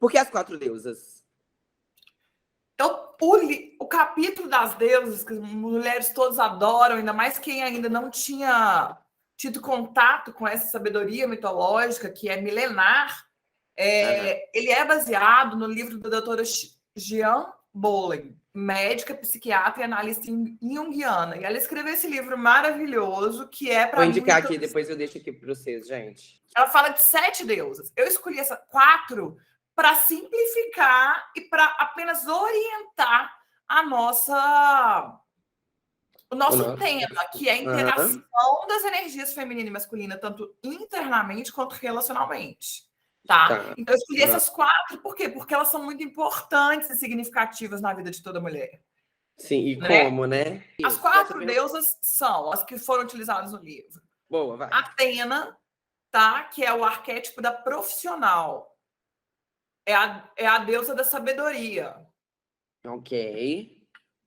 Por que as 4 deusas? O capítulo das deusas, que as mulheres todas adoram, ainda mais quem ainda não tinha tido contato com essa sabedoria mitológica, que é milenar, ele é baseado no livro da doutora Jean Bollen, médica, psiquiatra e analista junguiana. E ela escreveu esse livro maravilhoso, que é para Vou indicar aqui, depois eu deixo aqui para vocês, gente. Ela fala de 7 deusas. Eu escolhi essas 4 para simplificar e para apenas orientar o nosso tema, que é a interação das energias feminina e masculina, tanto internamente quanto relacionalmente. Tá? Então, eu escolhi essas 4, por quê? Porque elas são muito importantes e significativas na vida de toda mulher. Sim, e como, né? As 4 deusas são as que foram utilizadas no livro. Boa, vai. Atena, tá? Que é o arquétipo da profissional. É a deusa da sabedoria. Ok.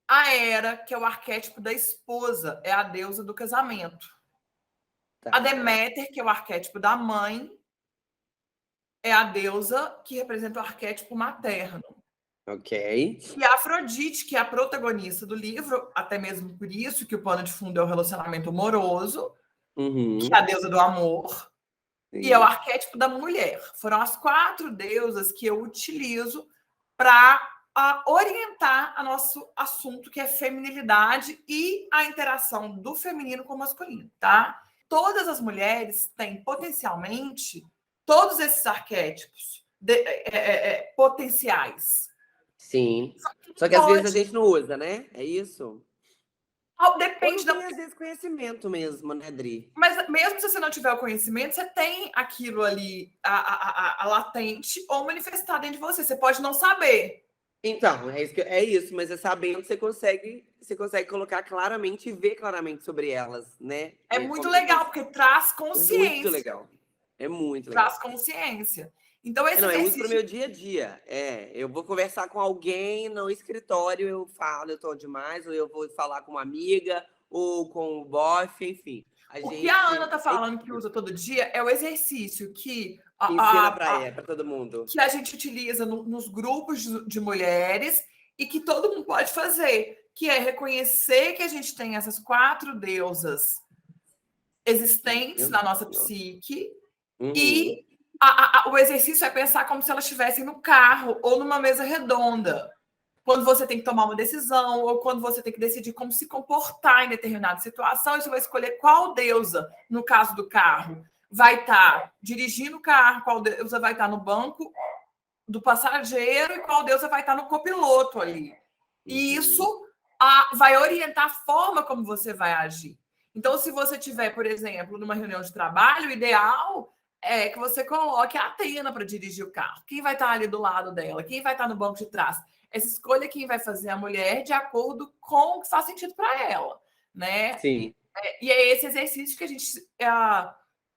A Hera, que é o arquétipo da esposa, é a deusa do casamento. Tá. A Deméter, que é o arquétipo da mãe, é a deusa que representa o arquétipo materno. Ok. E a Afrodite, que é a protagonista do livro, até mesmo por isso que o pano de fundo é o relacionamento amoroso, que é a deusa do amor, e é o arquétipo da mulher. Foram as 4 deusas que eu utilizo para orientar a nosso assunto, que é feminilidade e a interação do feminino com o masculino, tá? Todas as mulheres têm potencialmente todos esses arquétipos potenciais. Sim. Só que às vezes a gente não usa, né? É isso? Depende da... às vezes, conhecimento mesmo, né, Dri? Mas mesmo se você não tiver o conhecimento, você tem aquilo ali, a latente ou manifestado dentro de você. Você pode não saber. Então, é isso, mas é sabendo que você consegue colocar claramente e ver claramente sobre elas, né? É muito legal, porque traz consciência. Muito legal. É muito legal. Traz consciência. Então, esse eu uso para o meu dia a dia. Eu vou conversar com alguém no escritório, eu falo, eu tô demais, ou eu vou falar com uma amiga, ou com o bofe, enfim. Que a Ana tá falando que usa todo dia é o exercício que ensina para todo mundo. Que a gente utiliza nos grupos de mulheres e que todo mundo pode fazer, que é reconhecer que a gente tem essas 4 deusas existentes na nossa psique e o exercício é pensar como se elas estivessem no carro ou numa mesa redonda. Quando você tem que tomar uma decisão ou quando você tem que decidir como se comportar em determinada situação, você vai escolher qual deusa, no caso do carro, vai estar dirigindo o carro, qual deusa vai estar no banco do passageiro e qual deusa vai estar no copiloto ali. E isso vai orientar a forma como você vai agir. Então, se você tiver, por exemplo, numa reunião de trabalho, o ideal é que você coloque a Atena para dirigir o carro. Quem vai estar ali do lado dela? Quem vai estar no banco de trás? Essa escolha quem vai fazer a mulher de acordo com o que faz sentido para ela, né? Sim. E é esse exercício que a gente...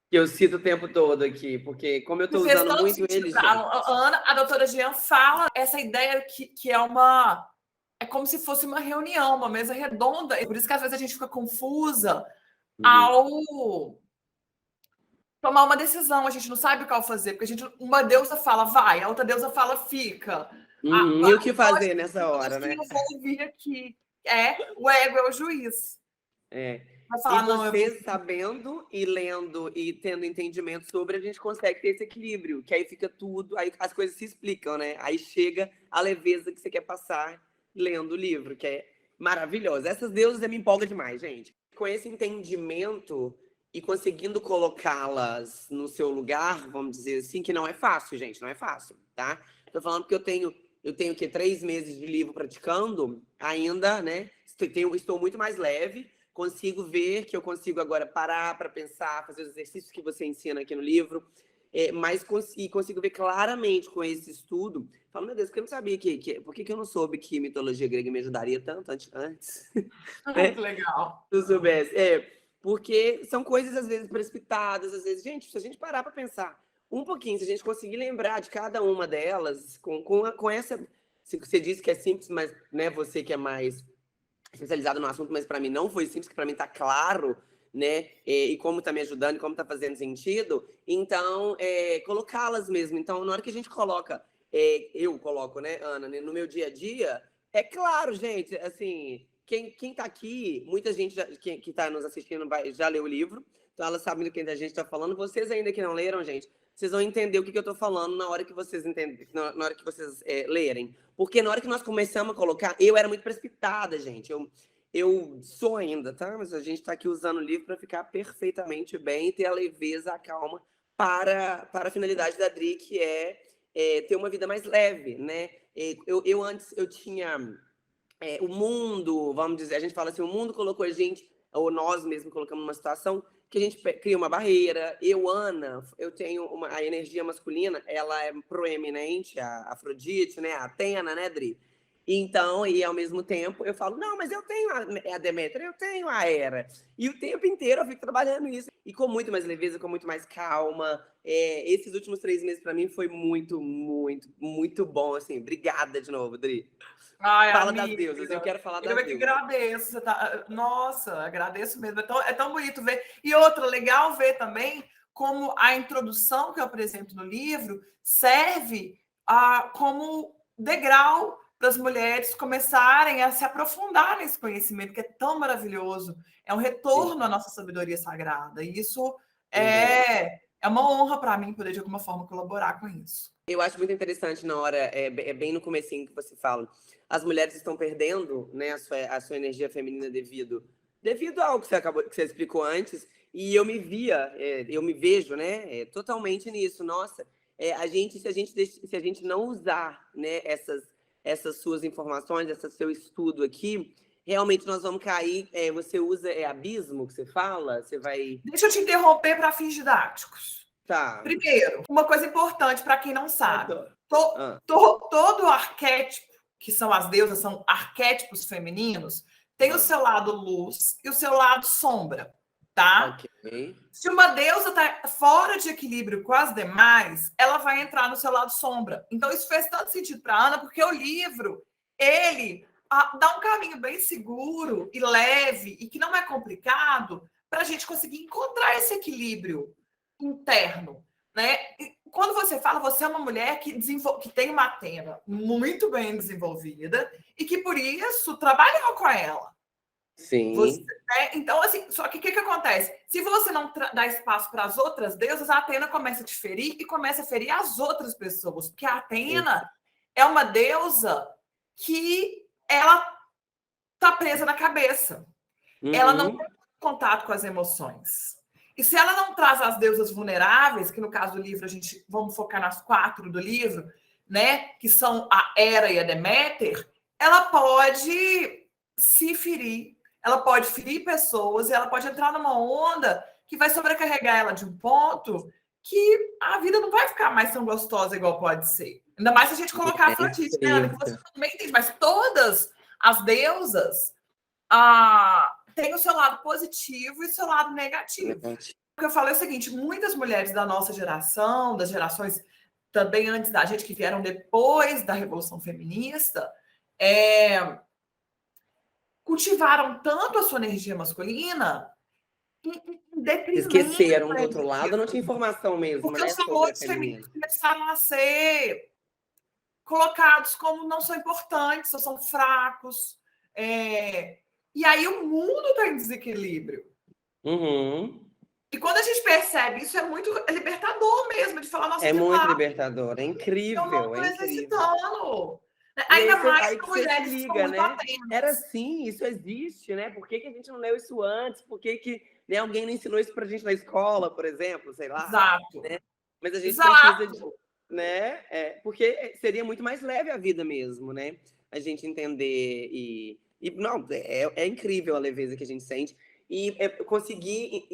que eu cito o tempo todo aqui, porque como eu estou usando muito ele... A doutora Jean fala essa ideia que é uma... É como se fosse uma reunião, uma mesa redonda. Por isso que às vezes a gente fica confusa ao tomar uma decisão. A gente não sabe o que fazer, porque uma deusa fala vai, a outra deusa fala fica. E o que fazer nessa hora, né? Eu vou ouvir aqui. O ego é o juiz. Falar, e você sabendo e lendo e tendo entendimento sobre, a gente consegue ter esse equilíbrio, que aí fica tudo, aí as coisas se explicam, né? Aí chega a leveza que você quer passar lendo o livro, que é maravilhosa. Essas deusas me empolgam demais, gente. Com esse entendimento e conseguindo colocá-las no seu lugar, vamos dizer assim, que não é fácil, gente, não é fácil, tá? Tô falando porque eu tenho que 3 meses de livro praticando, ainda, né? Estou muito mais leve, consigo ver que eu consigo agora parar para pensar, fazer os exercícios que você ensina aqui no livro, mas consigo ver claramente com esse estudo. Falo, meu Deus, porque eu não sabia por que eu não soube que mitologia grega me ajudaria tanto antes? Muito legal. Se eu soubesse. Porque são coisas, às vezes, precipitadas, às vezes, gente, se a gente parar para pensar um pouquinho, se a gente conseguir lembrar de cada uma delas, com essa... Você disse que é simples, mas né, você que é mais especializado no assunto, mas para mim não foi simples, que para mim tá claro, né? E como tá me ajudando, e como tá fazendo sentido. Então, colocá-las mesmo. Então, na hora que a gente coloca eu coloco, né, Ana, no meu dia a dia, é claro, gente, assim, quem tá aqui, muita gente que tá nos assistindo já leu o livro, então elas sabem do que a gente tá falando. Vocês ainda que não leram, gente, vocês vão entender o que eu tô falando na hora que vocês na hora que vocês lerem. Porque na hora que nós começamos a colocar, eu era muito precipitada, gente. Eu sou ainda, tá? Mas a gente tá aqui usando o livro para ficar perfeitamente bem e ter a leveza, a calma para a finalidade da Dri, que é ter uma vida mais leve, né? Eu antes, eu tinha o mundo, vamos dizer, a gente fala assim, o mundo colocou a gente, ou nós mesmos colocamos numa situação que a gente cria uma barreira. Ana, eu tenho a energia masculina, ela é proeminente, a Afrodite, né? A Atena, né, Dri? Então, e ao mesmo tempo, eu falo, não, mas eu tenho a Deméter, eu tenho a Hera. E o tempo inteiro eu fico trabalhando isso. E com muito mais leveza, com muito mais calma. Esses últimos 3 meses, para mim, foi muito, muito, muito bom, assim. Obrigada de novo, Dri. Ai, Fala das amiga, deusas, eu quero falar das eu é que deusas. agradeço. Você tá... Nossa, agradeço mesmo. É tão bonito ver. E outra, legal ver também como a introdução que eu apresento no livro serve como degrau para as mulheres começarem a se aprofundar nesse conhecimento que é tão maravilhoso. É um retorno à nossa sabedoria sagrada. E isso é uma honra para mim poder, de alguma forma, colaborar com isso. Eu acho muito interessante na hora, bem no comecinho que você fala, as mulheres estão perdendo, né, a sua energia feminina devido ao que você explicou antes, e eu me vejo, né, totalmente nisso. Nossa, se a gente não usar, né, essas suas informações, esse seu estudo aqui, realmente nós vamos cair. Você usa abismo que você fala, você vai. Deixa eu te interromper para fins didáticos. Tá. Primeiro, uma coisa importante para quem não sabe: todo arquétipo, que são as deusas, são arquétipos femininos, tem o seu lado luz e o seu lado sombra, tá? Okay. Se uma deusa está fora de equilíbrio com as demais, ela vai entrar no seu lado sombra. Então, isso fez tanto sentido para Ana, porque o livro, ele dá um caminho bem seguro e leve, e que não é complicado, para a gente conseguir encontrar esse equilíbrio interno, né? E quando você fala, você é uma mulher que tem uma Atena muito bem desenvolvida e que, por isso, trabalhou com ela. Sim. Então, assim, só que o que acontece? Se você não dá espaço para as outras deusas, a Atena começa a te ferir e começa a ferir as outras pessoas. Porque a Atena é uma deusa que ela tá presa na cabeça. Ela não tem contato com as emoções. E se ela não traz as deusas vulneráveis, que no caso do livro vamos focar nas 4 do livro, né, que são a Hera e a Deméter, ela pode se ferir, ela pode ferir pessoas e ela pode entrar numa onda que vai sobrecarregar ela de um ponto que a vida não vai ficar mais tão gostosa igual pode ser. Ainda mais se a gente colocar a Afrodite, né, Ana, que você também entende, mas todas as deusas tem o seu lado positivo e o seu lado negativo. O que eu falei é o seguinte: muitas mulheres da nossa geração, das gerações também antes da gente, que vieram depois da Revolução Feminista, cultivaram tanto a sua energia masculina em detrimento. Esqueceram do outro lado, não tinha informação mesmo, porque né? Os valores femininos começaram a ser colocados como não são importantes, ou são fracos. E aí o mundo está em desequilíbrio. E quando a gente percebe isso, é muito libertador mesmo, de falar, nossa, muito libertador, é incrível. Eu não estou necessitando. Ainda mais com mulheres que são muito atentas. Era assim, isso existe, né? Por que a gente não leu isso antes? Por que alguém não ensinou isso pra gente na escola, por exemplo? Sei lá. Exato. Né? Mas a gente precisa de... Né? Porque seria muito mais leve a vida mesmo, né? A gente entender e não, é incrível a leveza que a gente sente. E conseguir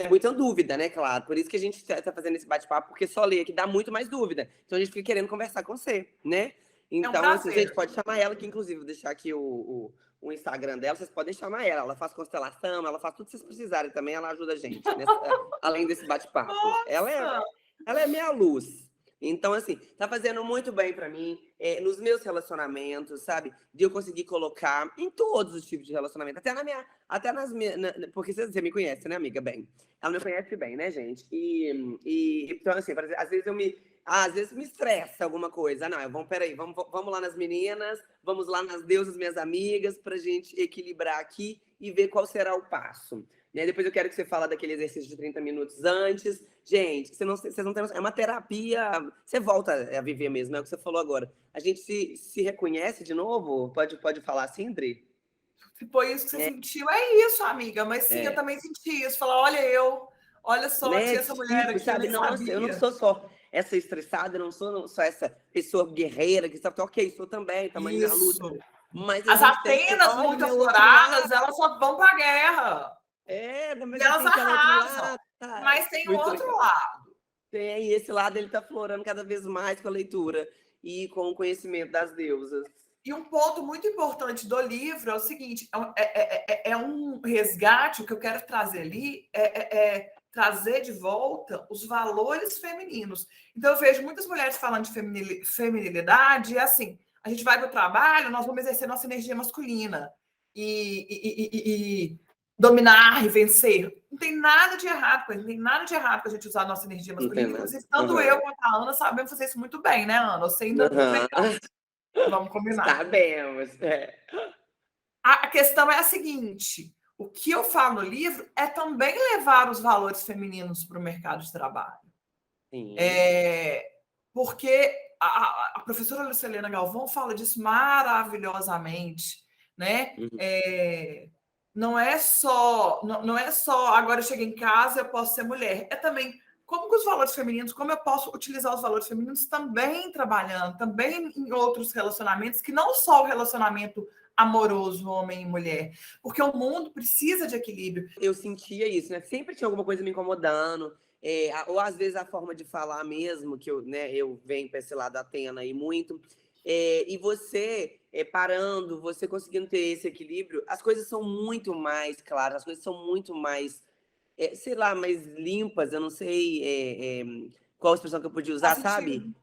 muita dúvida, né? Claro. Por isso que a gente está fazendo esse bate-papo, porque só ler aqui dá muito mais dúvida. Então a gente fica querendo conversar com você, né? Então, assim, gente, pode chamar ela, que inclusive vou deixar aqui o Instagram dela, vocês podem chamar ela. Ela faz constelação, ela faz tudo que vocês precisarem também, ela ajuda a gente, além desse bate-papo. Ela é minha luz. Então, assim, tá fazendo muito bem para mim, nos meus relacionamentos, sabe? De eu conseguir colocar em todos os tipos de relacionamento, até nas minhas... Porque você me conhece, né, amiga? Bem. Ela me conhece bem, né, gente? Então, assim, às vezes às vezes me estressa alguma coisa. Não, peraí, vamos lá nas meninas, vamos lá nas deusas, minhas amigas, pra gente equilibrar aqui e ver qual será o passo. Né? Depois eu quero que você fale daquele exercício de 30 minutos antes. Gente, vocês não têm noção, é uma terapia, você volta a viver mesmo, é o que você falou agora. A gente se reconhece de novo? Pode falar assim, Dri? Se foi isso que você sentiu, é isso, amiga. Mas sim, eu também senti isso. Falar, olha só, Né? tinha essa mulher aqui, sabe? eu nem Nossa, sabia. eu não sou só essa estressada, eu não sou só essa pessoa guerreira que sabe, ok, sou também, tamanho na luta. Mas as Atenas muito afloradas, elas só vão pra guerra. Mas e elas arrasam. Mas tem muito outro legal. lado. Tem, esse lado ele tá florando cada vez mais com a leitura e com o conhecimento das deusas. E um ponto muito importante do livro é o seguinte, é um resgate, o que eu quero trazer ali trazer de volta os valores femininos. Então, eu vejo muitas mulheres falando de feminilidade, e assim, a gente vai para o trabalho, nós vamos exercer nossa energia masculina e dominar e vencer. Não tem nada de errado com isso, não tem nada de errado com a gente usar a nossa energia masculina. Inclusive, tanto eu quanto a Ana sabemos fazer isso muito bem, né, Ana? Você ainda melhor. Vamos combinar. Sabemos. A questão é a seguinte: o que eu falo no livro é também levar os valores femininos para o mercado de trabalho. Sim. Porque a professora Lucilena Galvão fala disso maravilhosamente, né? Não é só agora eu cheguei em casa, eu posso ser mulher. É também como que os valores femininos, como eu posso utilizar os valores femininos também trabalhando, também em outros relacionamentos, que não só o relacionamento amoroso, homem e mulher, porque o mundo precisa de equilíbrio. Eu sentia isso, né? Sempre tinha alguma coisa me incomodando, ou às vezes a forma de falar mesmo, que eu venho para esse lado Atena aí muito, e você parando, você conseguindo ter esse equilíbrio, as coisas são muito mais claras, as coisas são muito mais, sei lá, mais limpas, eu não sei qual a expressão que eu podia usar, sabe?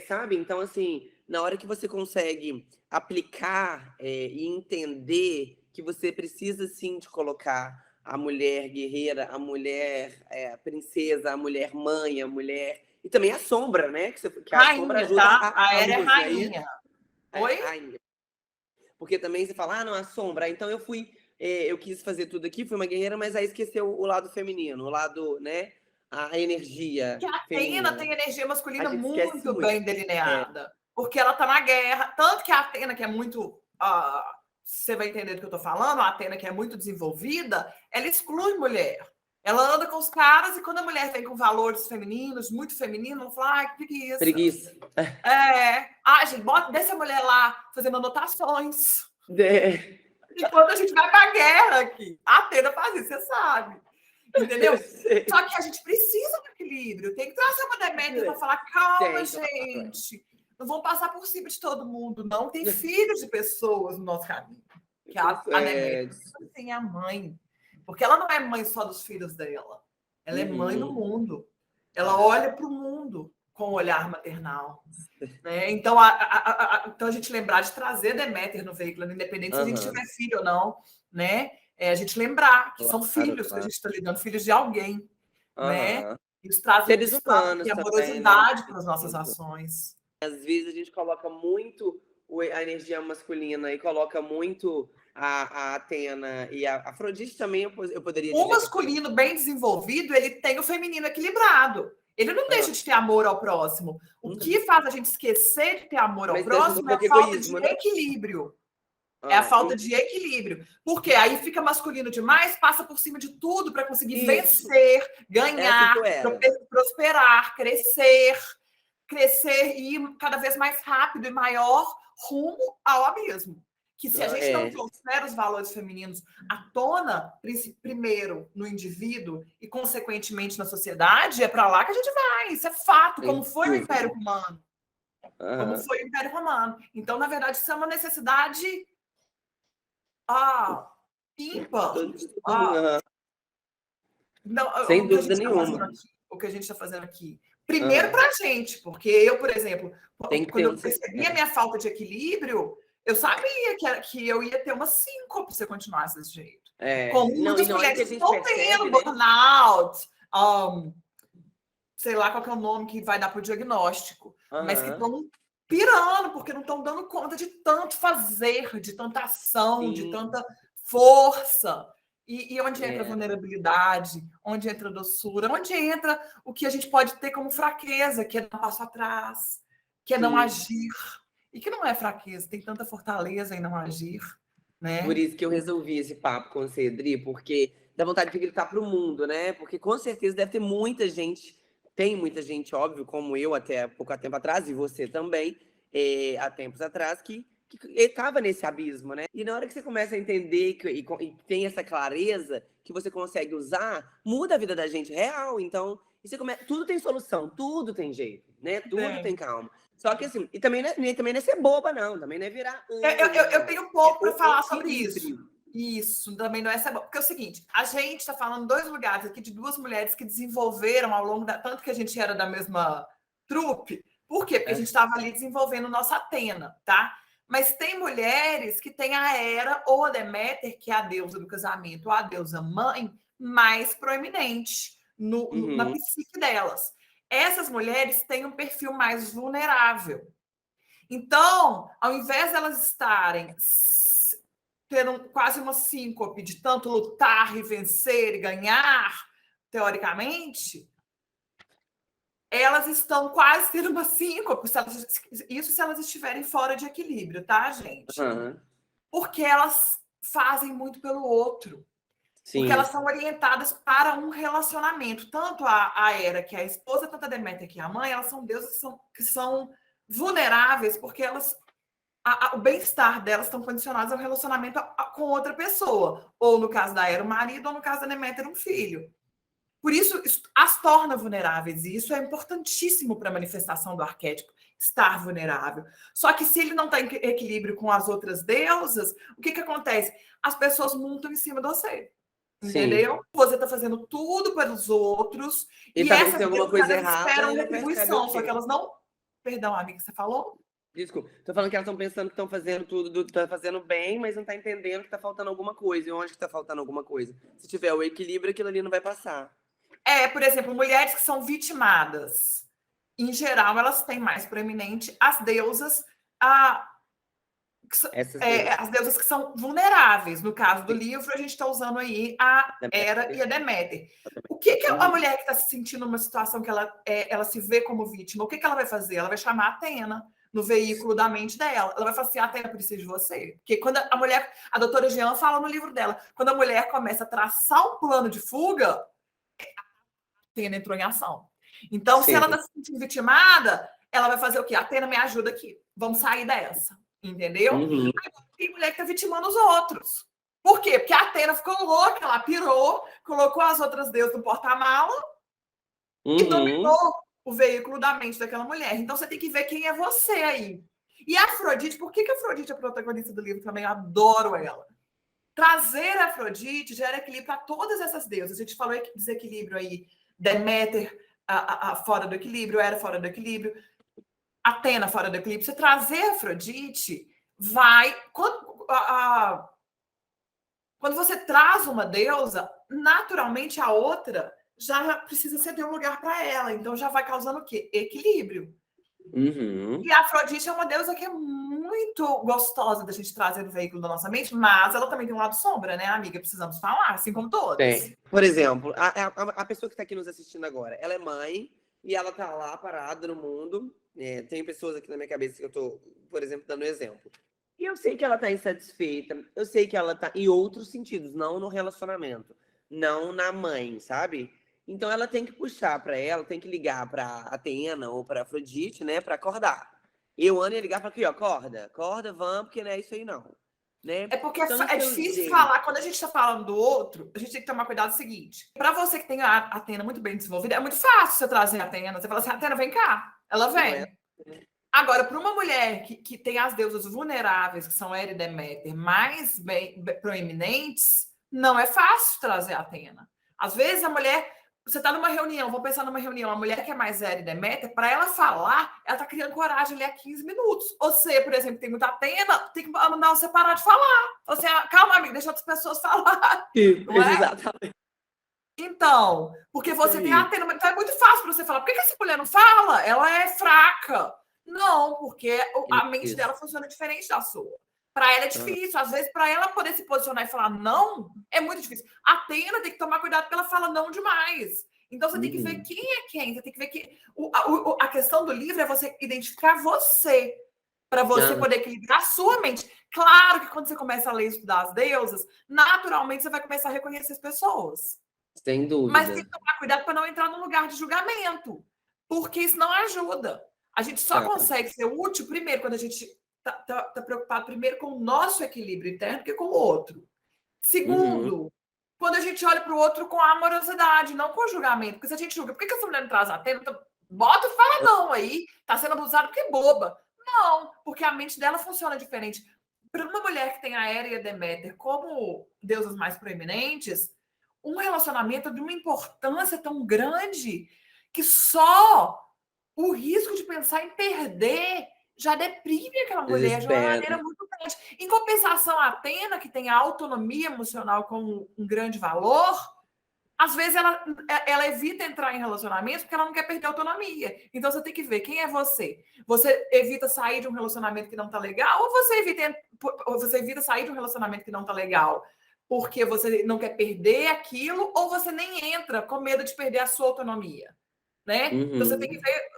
Sabe? Então, assim, na hora que você consegue aplicar e entender que você precisa, sim, de colocar a mulher guerreira, a mulher princesa, a mulher mãe, a mulher... E também a sombra, né? Que a rainha, sombra ajuda tá? A luz, Era é rainha. Oi? Rainha. Porque também você fala, não, a sombra. Então eu quis fazer tudo aqui, fui uma guerreira, mas aí esqueceu o lado feminino, o lado, né? A energia que a feminina. Atena tem energia masculina muito bem delineada. Porque ela está na guerra. Tanto que a Atena, que é muito... você vai entender do que eu estou falando, a Atena, que é muito desenvolvida, ela exclui mulher. Ela anda com os caras e quando a mulher vem com valores femininos, muito femininos, ela fala, ai, que preguiça. Preguiça. Gente, deixa a mulher lá fazendo anotações. É. Enquanto a gente vai pra guerra aqui. A Atena faz isso, você sabe. Entendeu? Só que a gente precisa do equilíbrio. Tem que trazer uma Deméter para falar, calma, gente. Não vamos passar por cima de todo mundo, não. Tem filhos de pessoas no nosso caminho. Que a Deméter tem a mãe. Porque ela não é mãe só dos filhos dela. Ela é mãe do mundo. Ela olha para o mundo com o olhar maternal. Né? Então, então, a gente lembrar de trazer Deméter no veículo, independente se a gente tiver filho ou não, né? A gente lembrar que são filhos que a gente está lidando, filhos de alguém, né? Isso traz seres humanos, amorosidade para as nossas ações. Às vezes a gente coloca muito a energia masculina e coloca muito a Atena e a Afrodite também, eu poderia dizer. O masculino bem desenvolvido, ele tem o feminino equilibrado. Ele não deixa de ter amor ao próximo. O que faz a gente esquecer de ter amor ao próximo é a falta de equilíbrio. É a falta de equilíbrio. Porque aí fica masculino demais, passa por cima de tudo para conseguir vencer, ganhar, prosperar, crescer e ir cada vez mais rápido e maior rumo ao abismo. Que se a gente não trouxer os valores femininos à tona, primeiro no indivíduo e, consequentemente, na sociedade, é para lá que a gente vai. Isso é fato, como foi o Império Romano. Como foi o Império Romano. Então, na verdade, isso é uma necessidade ímpar. Sem dúvida nenhuma. O que a gente está fazendo aqui. Primeiro para a gente, porque eu, por exemplo, quando eu percebi a minha falta de equilíbrio, eu sabia que eu ia ter uma síncope se eu continuasse desse jeito. Como muitas mulheres estão tendo burnout, sei lá qual que é o nome que vai dar para o diagnóstico, mas que Aham. estão pirando, porque não estão dando conta de tanto fazer, de tanta ação, de Sim. tanta força. E onde entra a É. vulnerabilidade, onde entra a doçura, onde entra o que a gente pode ter como fraqueza, que é dar um passo atrás, que é não Sim. agir. E que não é fraqueza, tem tanta fortaleza em não agir, Por né? isso que eu resolvi esse papo com você, Adri, porque dá vontade de gritar pro mundo, né? Porque com certeza deve ter muita gente, tem muita gente, óbvio, como eu até pouco tempo atrás, e você também, há tempos atrás, que estava nesse abismo, né? E na hora que você começa a entender e tem essa clareza que você consegue usar, muda a vida da gente real. Então, tudo tem solução, tudo tem jeito, né? Tudo tem Tem. calma. Só que assim, e também também não é ser boba, não. Também não é virar anjo, Eu não. tenho um É pouco para o falar sobre isso. equilíbrio. Isso, também não é essa. Porque é o seguinte, a gente está falando em 2 lugares aqui de 2 mulheres que desenvolveram ao longo da. Tanto que a gente era da mesma trupe. Por quê? Porque a gente estava ali desenvolvendo nossa Atena, tá? Mas tem mulheres que têm a Hera ou a Deméter, que é a deusa do casamento, ou a deusa mãe, mais proeminente na Uhum. psique delas. Essas mulheres têm um perfil mais vulnerável. Então, ao invés de elas estarem tendo quase uma síncope de tanto lutar e vencer e ganhar, teoricamente, elas estão quase tendo uma síncope, isso se elas estiverem fora de equilíbrio, tá, gente? Uhum. Porque elas fazem muito pelo outro. Porque elas Sim. são orientadas para um relacionamento. Tanto a Hera, que é a esposa, tanto a Deméter, que é a mãe, elas são deusas que são vulneráveis, porque elas o bem-estar delas estão condicionados ao relacionamento com outra pessoa. Ou, no caso da Hera, o marido, ou no caso da Deméter, um filho. Por isso as torna vulneráveis. E isso é importantíssimo para a manifestação do arquétipo, estar vulnerável. Só que se ele não está em equilíbrio com as outras deusas, o que acontece? As pessoas montam em cima de você. Sim. Entendeu? Você está fazendo tudo pelos outros. E E tá vendo que essas tem alguma deusas, coisa elas errada esperam e não percebe o retribuição. Só que quê? elas não... Perdão, amiga, você falou? Desculpa. Tô falando que elas estão pensando que estão fazendo tudo, tá fazendo bem, mas não tá entendendo que tá faltando alguma coisa. E onde que tá faltando alguma coisa? Se tiver o equilíbrio, aquilo ali não vai passar. Por exemplo, mulheres que são vitimadas. Em geral, elas têm mais proeminente as deusas, Essas deusas. as deusas que são vulneráveis. No caso do Sim. livro, a gente está usando aí a Hera e a Deméter. O que a Uhum. mulher que está se sentindo numa situação que ela se vê como vítima, o que ela vai fazer? Ela vai chamar a Atena no veículo da mente dela. Ela vai falar assim, Atena, preciso de você. Porque quando a mulher, a doutora Jean fala no livro dela, quando a mulher começa a traçar um plano de fuga, a Atena entrou em ação. Então, se ela Sim. está se sentindo vitimada, ela vai fazer o quê? Atena, me ajuda aqui. Vamos sair dessa. Entendeu? Uhum. Agora, tem mulher que está vitimando os outros. Por quê? Porque a Atena ficou louca, ela pirou, colocou as outras deusas no porta-mala e Uhum. dominou o veículo da mente daquela mulher. Então, você tem que ver quem é você aí. E a Afrodite, por que a Afrodite é a protagonista do livro também? Eu adoro ela. Trazer a Afrodite gera equilíbrio para todas essas deusas. A gente falou desequilíbrio aí, Deméter fora do equilíbrio, Hera fora do equilíbrio, Atena fora do equilíbrio. Você trazer a Afrodite vai... Quando você traz uma deusa, naturalmente a outra já precisa ceder um lugar para ela. Então já vai causando o quê? Equilíbrio. Uhum. E a Afrodite é uma deusa que é muito gostosa da gente trazer no veículo da nossa mente, mas ela também tem um lado sombra, né, amiga? Precisamos falar, assim como todas. Tem. Por exemplo, a pessoa que está aqui nos assistindo agora, ela é mãe e ela tá lá parada no mundo. Tem pessoas aqui na minha cabeça que eu tô, por exemplo, dando exemplo. E eu sei que ela tá insatisfeita, eu sei que ela tá em outros sentidos, não no relacionamento, não na mãe, sabe? Então ela tem que puxar para ela, tem que ligar para Atena ou para Afrodite, né, para acordar. Eu ando e ligar para aqui, ó, acorda, acorda, vamos, porque não é isso aí não, né? É porque Então, no é seu difícil jeito. falar. Quando a gente está falando do outro, a gente tem que tomar cuidado do seguinte. Para você que tem a Atena muito bem desenvolvida, é muito fácil você trazer a Atena. Você fala assim, Atena, vem cá. Ela Não é? vem. Agora, para uma mulher que tem as deusas vulneráveis, que são Hera e Deméter, mais bem proeminentes, não é fácil trazer a Atena. Às vezes a mulher... Você está numa reunião, vou pensar numa reunião, a mulher que é mais Hera e Deméter, para ela falar, ela está criando coragem ali há 15 minutos. Você, por exemplo, tem muita Atena, tem que mandar você parar de falar. Fala assim, calma, amiga, deixa outras pessoas falar. Não é? Exatamente. Então, porque você tem a Sim. Atena, então é muito fácil para você falar, por que essa mulher não fala? Ela é fraca. Não, porque a mente Isso. dela funciona diferente da sua. Para ela é Ah, difícil. Às vezes, para ela poder se posicionar e falar não, é muito difícil. A Atena tem que tomar cuidado porque ela fala não demais. Então, você tem que ver uhum. quem é quem. Você tem que ver que a questão do livro é você identificar você, para você Ah, poder equilibrar a sua mente. Claro que quando você começa a ler e estudar as deusas, naturalmente você vai começar a reconhecer as pessoas. sem Mas tem dúvida. que tomar cuidado para não entrar num lugar de julgamento, porque isso não ajuda. A gente só Tá. consegue ser útil, primeiro, quando a gente tá preocupado primeiro com o nosso equilíbrio interno que com o outro. Uhum. Segundo, quando a gente olha para o outro com amorosidade, não com julgamento. Porque se a gente julga, por que essa mulher não traz a tela? Então, bota e fala não aí, tá sendo abusado porque é boba. Não, porque a mente dela funciona diferente. Para uma mulher que tem a Hera e a Deméter como deusas mais proeminentes, um relacionamento de uma importância tão grande que só o risco de pensar em perder já deprime aquela mulher de uma Desespero. maneira muito grande. Em compensação, a Atena, que tem a autonomia emocional como um grande valor, às vezes ela evita entrar em relacionamentos porque ela não quer perder a autonomia. Então você tem que ver quem é você. Você evita sair de um relacionamento que não está legal ou você evita sair de um relacionamento que não está legal porque você não quer perder aquilo ou você nem entra com medo de perder a sua autonomia, né? Então você tem que Uhum. ver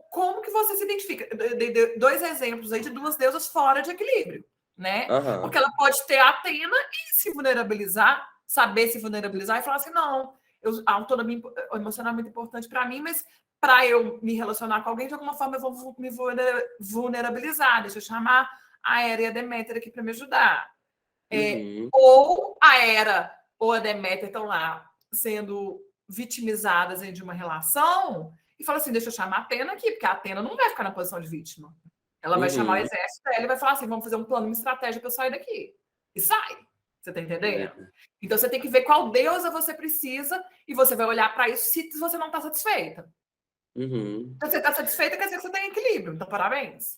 como que você se identifica. Dei dois exemplos aí de duas deusas fora de equilíbrio, né? Porque Aham. ela pode ter a Atena e se vulnerabilizar, saber se vulnerabilizar e falar assim, não, a autonomia emocional é muito importante para mim, mas para eu me relacionar com alguém, de alguma forma eu vou me vulnerabilizar, deixa eu chamar a Hera e a Deméter aqui para me ajudar. Uhum. Ou a Hera ou a Deméter estão lá sendo vitimizadas de uma relação e fala assim, deixa eu chamar a Atena aqui, porque a Atena não vai ficar na posição de vítima. Ela vai chamar o Uhum. exército dela e vai falar assim, vamos fazer um plano, uma estratégia para eu sair daqui. E sai. Você tá entendendo? É. Então você tem que ver qual deusa você precisa e você vai olhar para isso se você não está satisfeita. Uhum. Se você está satisfeita, quer dizer que você tem equilíbrio. Então, parabéns.